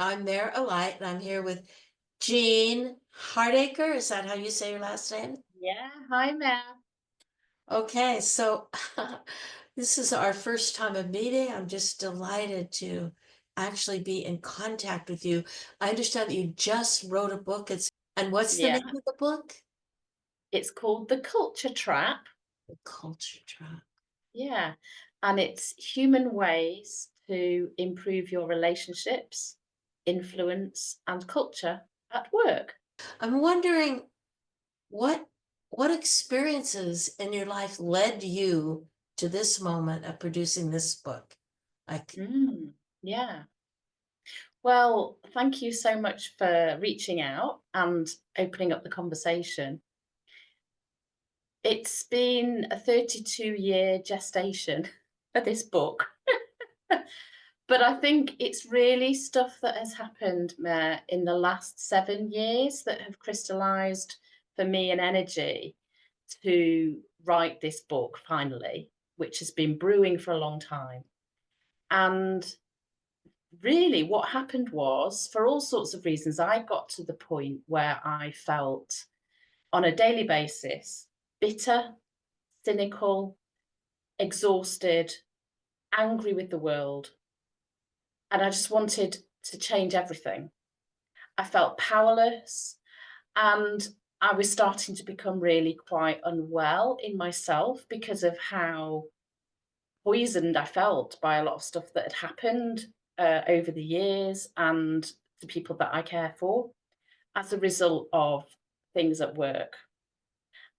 I'm Mair Alight, and I'm here with Jeanne Hardacre. Is that how you say your last name? Yeah, hi, Matt. Okay, so this is our first time of meeting. I'm just delighted to actually be in contact with you. I understand that you just wrote a book. And what's the Yeah, name of the book? it's called The Culture Trap. The Culture Trap. Yeah, and it's human ways to improve your relationships, influence, and culture at work. I'm wondering what what experiences in your life led you to this moment of producing this book? Like, Yeah. Well, thank you so much for reaching out and opening up the conversation. It's been a 32-year gestation for this book. But I think it's really stuff that has happened, in the last 7 years that have crystallized for me an energy to write this book finally, which has been brewing for a long time. And really, what happened was, for all sorts of reasons, I got to the point where I felt on a daily basis bitter, cynical, exhausted, angry with the world. And I just wanted to change everything. I felt powerless, and I was starting to become really quite unwell in myself because of how poisoned I felt by a lot of stuff that had happened over the years and the people that I care for as a result of things at work.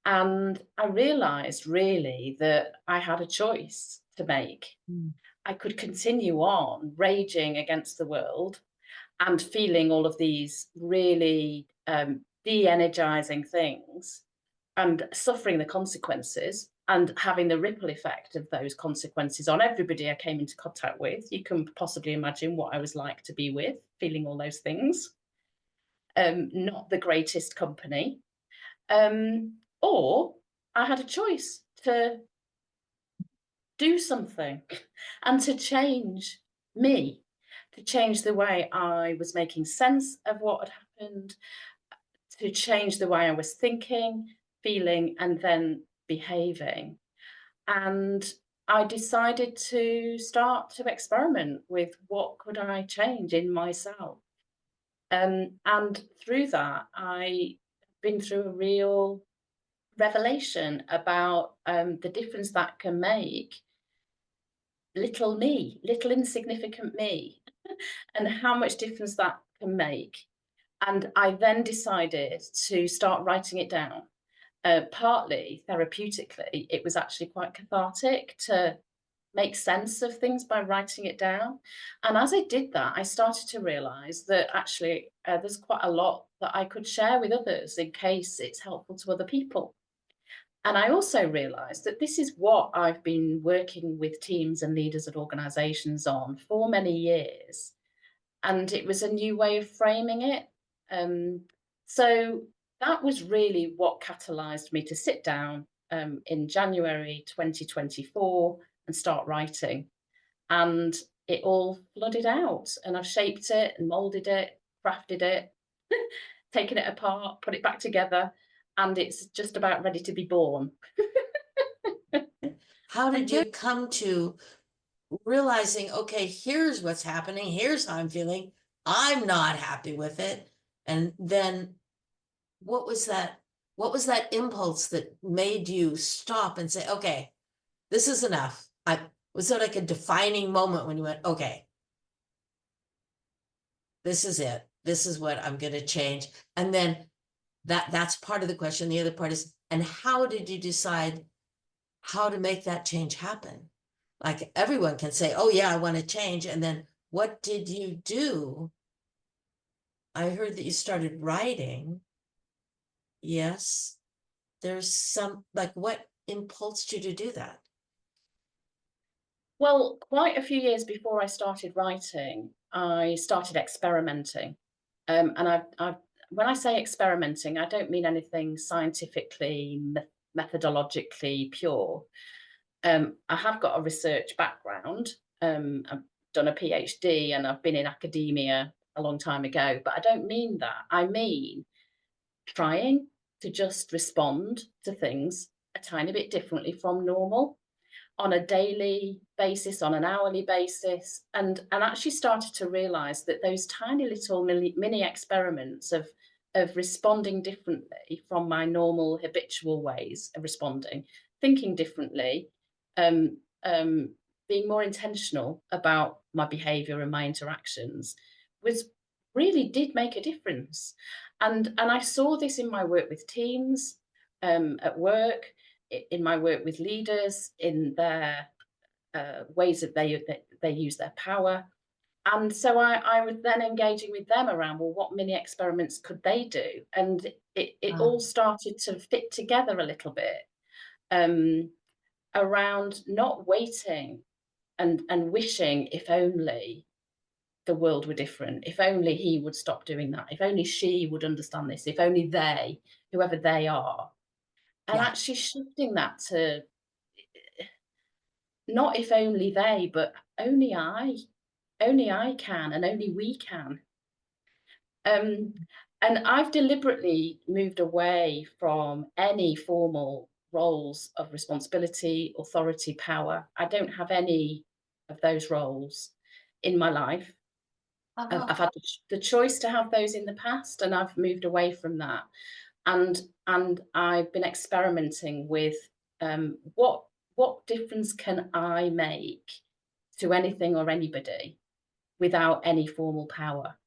And I realized really that I had a choice to make. mm, I could continue on raging against the world and feeling all of these really de-energizing things and suffering the consequences and having the ripple effect of those consequences on everybody I came into contact with. You can possibly imagine what I was like to be with, feeling all those things. Not the greatest company. Or I had a choice to do something and to change me, to change the way I was making sense of what had happened, to change the way I was thinking, feeling, and then behaving. And I decided to start to experiment with what could I change in myself. And through that, I have been through a real revelation about the difference that can make little me, little insignificant me, and how much difference that can make. And I then decided to start writing it down. Partly therapeutically, it was actually quite cathartic to make sense of things by writing it down. And as I did that, I started to realize that actually there's quite a lot that I could share with others in case it's helpful to other people. And I also realized that this is what I've been working with teams and leaders at organizations on for many years. And it was a new way of framing it. So that was really what catalyzed me to sit down in January 2024 and start writing. And it all flooded out, and I've shaped it and molded it, crafted it, taken it apart, put it back together, and it's just about ready to be born. how And did you you come to realizing, okay, here's what's happening, here's how I'm feeling, I'm not happy with it? And then what was that what was that impulse that made you stop and say, okay, this is enough? I Was it like a defining moment when you went, okay, this is it, this is what I'm going to change? And then that's part of the question. The other part is, and how did you decide how to make that change happen? Like, everyone can say, oh yeah, I want to change, and then what did you do? I heard that you started writing. Yes, there's some, like, what impulsed you to do that? Well, quite a few years before I started writing, I started experimenting. And when I say experimenting, I don't mean anything scientifically, methodologically pure. I have got a research background. I've done a PhD and I've been in academia a long time ago, but I don't mean that. I mean trying to just respond to things a tiny bit differently from normal on a daily basis, on an hourly basis, and actually started to realize that those tiny little mini experiments of responding differently from my normal habitual ways of responding, thinking differently, um, being more intentional about my behavior and my interactions was really did make a difference. And I saw this in my work with teams, at work, in my work with leaders, in their ways that they use their power. And so I was then engaging with them around, well, what mini experiments could they do? And it all Um, started to fit together a little bit, um, around not waiting and wishing if only the world were different, if only he would stop doing that, if only she would understand this, if only they, whoever they are, and yeah. actually shifting that to not if only they, but only I can, and only we can. Um, and I've deliberately moved away from any formal roles of responsibility, authority, power. I don't have any of those roles in my life. I've Uh-huh. had the choice to have those in the past, and I've moved away from that. And I've been experimenting with, what difference can I make to anything or anybody without any formal power?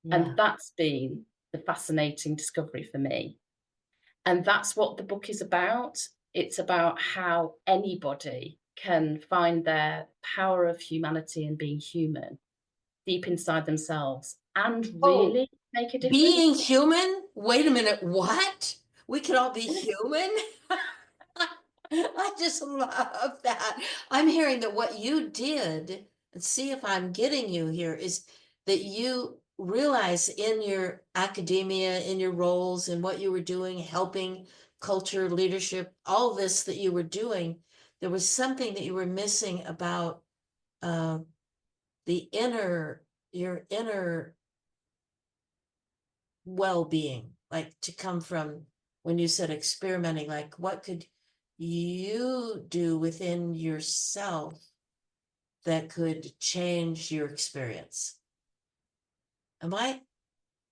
Yeah. And that's been the fascinating discovery for me. And that's what the book is about. It's about how anybody can find their power of humanity and being human deep inside themselves and Oh, really make a being difference. human? Wait a minute, what? We can all be human? I just love that. I'm hearing that what you did, and see if I'm getting you here, is that you realize in your academia, in your roles, and what you were doing, helping culture, leadership, all this that you were doing, there was something that you were missing about uh, the inner, your inner well-being, like to come from when you said experimenting, like what could you do within yourself that could change your experience? Am I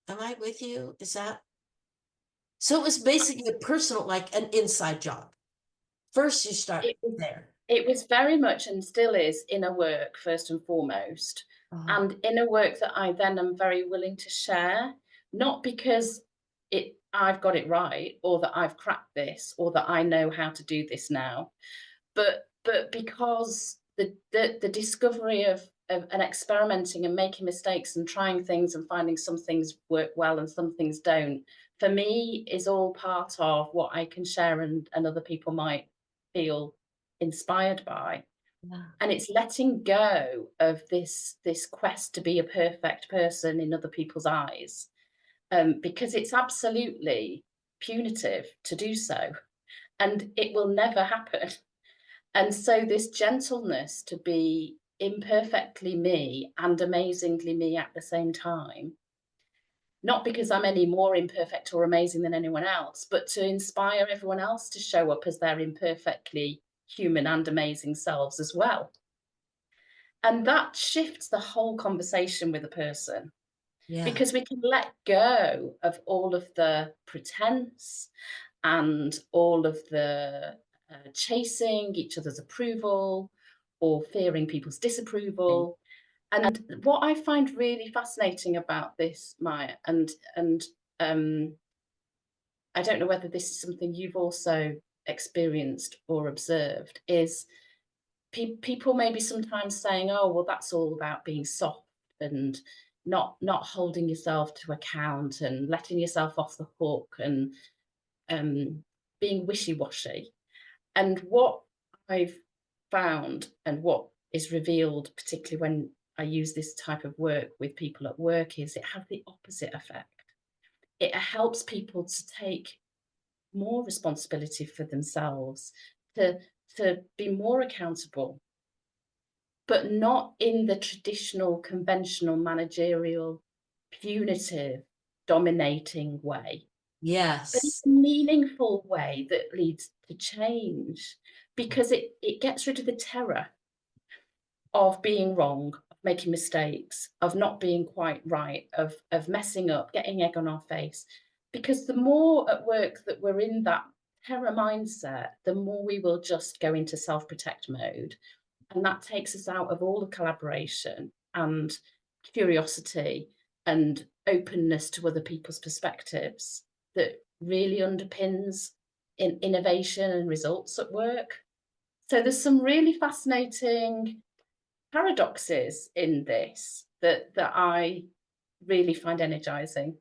am I with you? Is that so? It was basically a personal, like an inside job. First, you start It was there. it was very much and still is inner work first and foremost, Uh, and inner work that I then am very willing to share, not because I've got it right or that I've cracked this or that I know how to do this now, but because the discovery of and experimenting and making mistakes and trying things and finding some things work well and some things don't, for me is all part of what I can share and other people might feel inspired by. yeah. And it's letting go of this quest to be a perfect person in other people's eyes, because it's absolutely punitive to do so, and it will never happen. And so this gentleness to be imperfectly me and amazingly me at the same time, not because I'm any more imperfect or amazing than anyone else, but to inspire everyone else to show up as their imperfectly human and amazing selves as well. And that shifts the whole conversation with a person, Yeah. because we can let go of all of the pretense and all of the chasing each other's approval or fearing people's disapproval. And what I find really fascinating about this, Maya, and um, I don't know whether this is something you've also experienced or observed, is people maybe sometimes saying, "Oh, well, that's all about being soft and not holding yourself to account and letting yourself off the hook and being wishy-washy." And what I've found and what is revealed, particularly when I use this type of work with people at work, is it has the opposite effect. It helps people to take more responsibility for themselves, to to be more accountable, but not in the traditional, conventional managerial. punitive, dominating way, but it's Yes. a meaningful way that leads to change because it gets rid of the terror of being wrong, of making mistakes, of not being quite right, of messing up, getting egg on our face. Because the more at work that we're in that terror mindset, the more we will just go into self-protect mode. And that takes us out of all the collaboration and curiosity and openness to other people's perspectives that really underpins innovation and results at work. So there's some really fascinating paradoxes in this that I really find energizing.